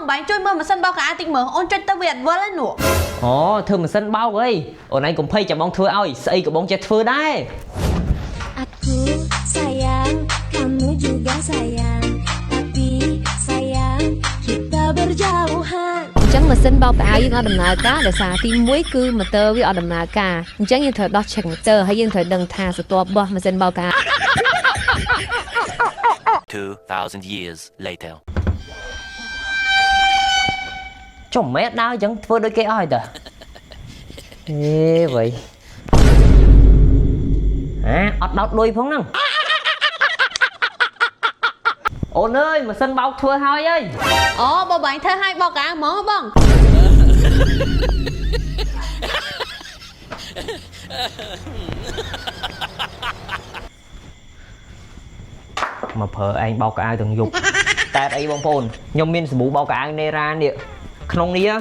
បងបាញ់ជួយមើលម៉ាស៊ីនបោកខោអាវតិចមើលអូនចុចទៅវាអត់វិលទេនោះអូធ្វើម៉ាស៊ីនបោកអីអូនឯងកុំភ័យចាំបងធ្វើឲ្យស្អីក៏បងចេះធ្វើដែរ Aku sayang kamu juga sayang tapi sayang kita berjauhan អញ្ចឹងម៉ាស៊ីនបោកខោអាវយើងអត់ដំណើរការដោយសារទី1គឺម៉ូទ័រវាអត់ដំណើរការអញ្ចឹងយើងត្រូវដោះឆែកម៉ូទ័រហើយយើងត្រូវដឹងថាស្ទាប់បោះម៉ាស៊ីនបោកខោអាវ 2,000 years later ចុះម៉ែដើរអញ្ចឹងធ្វើដូចគេអស់ហើយតាអេវ៉ៃអត់ដោតលុយផងហ្នឹងអូនអើយម៉ាស៊ីនបោកធ្វើហើយអើយ អូបងបាញ់ធ្វើឲ្យបោកខោអាវហ្មងបង មកប្រើឯងបោកកៅអៅទាំងយប់តែអីបងប្អូនខ្ញុំមានសាប៊ូបោកកៅអៅនេរ៉ានេះក្នុងនេះ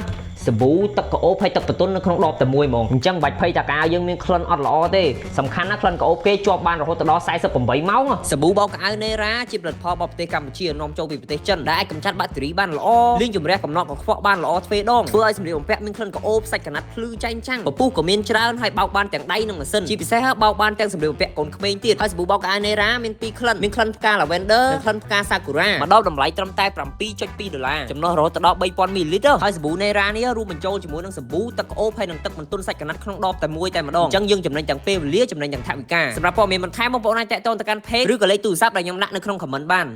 សាប៊ូទឹកក្អូបហើយទឹកបន្ទន់នៅក្នុងដបតែមួយហ្មងអញ្ចឹងបាច់ភ័យតាកៅយើងមានក្លិនអត់ល្អទេសំខាន់ណាក្លិនក្អូបគេជាប់បានរហូតដល់48ម៉ោងសាប៊ូបោកកៅអៅនេរ៉ាជាផលិតផលរបស់ប្រទេសកម្ពុជានាំចូលពីប្រទេសចិនដែលអាចកម្ចាត់បាក់តេរីបានល្អលាងជម្រះកំណកកខ្វក់បានល្អទ្វេដងធ្វើឲ្យសម្លៀកបំពាក់មានក្លិនក្អូបសាច់កណាត់ភ្លឺចែងចាំងពពុះក៏មានច្រើនហើយបោកបានទាំងដៃនិងម៉ាស៊ីនជាពិសេសហើយបោកបានទាំងសម្លៀកបំពាក់កូនក្មេងទៀតហើយសាប៊ូបោកកៅអៅនេរ៉ាមាន2ក្លិនមានក្លិនផ្កា Lavender និងក្លិនផ្កា Sakura មកដល់តម្លៃត្រឹមតែ$7.2ចំណុះរហូតដល់3000មីលីលីត្រហើយសាប៊ូនេរ៉ានេះរួមបញ្ចូលជាមួយនឹងសាប៊ូទឹកក្អូបហើយនឹងទឹកបន្ទន់សាច់កណាត់ក្នុងដបតែមួយតែម្ដងអញ្ចឹងយើងចំណេញទាំងពេលវេលាចំណេញទាំងថវិកាសម្រាប់ព័ត៌មានបន្ថែមបងប្អូនអាចតាក់ទងទៅកាន់ page ឬក៏លេខទូរស័ព្ទដែលខ្ញុំដាក់នៅក្នុង comment បាន